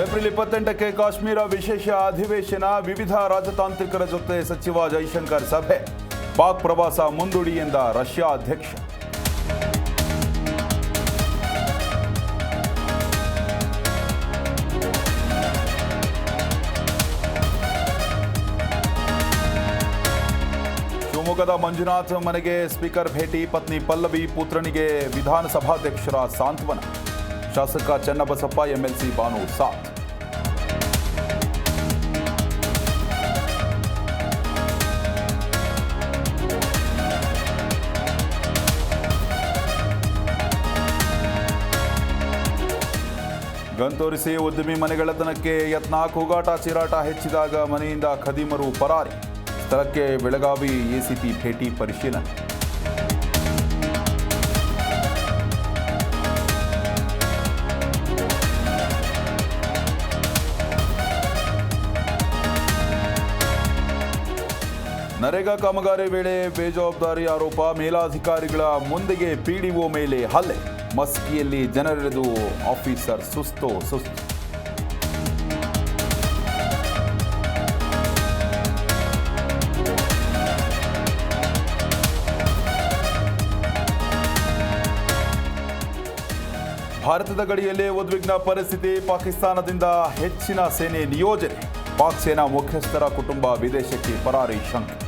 April 28ಕ್ಕೆ Kashmir ವಿಶೇಷ ಅಧಿವೇಶನ, ವಿವಿಧ ರಾಜತಾಂತ್ರಿಕರ ಜೊತೆ ಸಚಿವ ಜೈಶಂಕರ್ ಸಭೆ. ಪಾಕ್ ಪ್ರವಾಸ ಮುಂದೂಡಿ ಎಂದ ರಷ್ಯಾ ಅಧ್ಯಕ್ಷ. ಶಿವಮೊಗ್ಗದ ಮಂಜುನಾಥ್ ಮನೆಗೆ ಸ್ಪೀಕರ್ ಭೇಟಿ, ಪತ್ನಿ ಪಲ್ಲವಿ, ಪುತ್ರನಿಗೆ ವಿಧಾನಸಭಾಧ್ಯಕ್ಷರ ಸಾಂತ್ವನ. ಶಾಸಕ ಚನ್ನಬಸಪ್ಪ, ಎಂಎಲ್ಸಿ ಬಾನು ಸಾಥ್. ಗಂತೋರಿಸಿ ಉದ್ಯಮಿ ಮನೆಗಳ್ಳತನಕ್ಕೆ ಯತ್ನ, ಕೂಗಾಟ ಚೀರಾಟ ಹೆಚ್ಚಿದಾಗ ಮನೆಯಿಂದ ಖದೀಮರು ಪರಾರಿ. ಸ್ಥಳಕ್ಕೆ ಬೆಳಗಾವಿ ಎಸಿಪಿ ಭೇಟಿ, ಪರಿಶೀಲನೆ. ನರೇಗಾ ಕಾಮಗಾರಿ ವೇಳೆ ಬೇಜವಾಬ್ದಾರಿ ಆರೋಪ, ಮೇಲಾಧಿಕಾರಿಗಳ ಮುಂದೆಗೆ ಪಿಡಿಒ ಮೇಲೆ ಹಲ್ಲೆ. ಮಸ್ಕಿಯಲ್ಲಿ ಜನರೆದು ಆಫೀಸರ್ ಸುಸ್ತು. ಭಾರತದ ಗಡಿಯಲ್ಲೇ ಉದ್ವಿಗ್ನ ಪರಿಸ್ಥಿತಿ, ಪಾಕಿಸ್ತಾನದಿಂದ ಹೆಚ್ಚಿನ ಸೇನೆ ನಿಯೋಜನೆ. ಪಾಕ್ ಸೇನಾ ಮುಖ್ಯಸ್ಥರ ಕುಟುಂಬ ವಿದೇಶಕ್ಕೆ ಪರಾರಿ ಶಂಕೆ.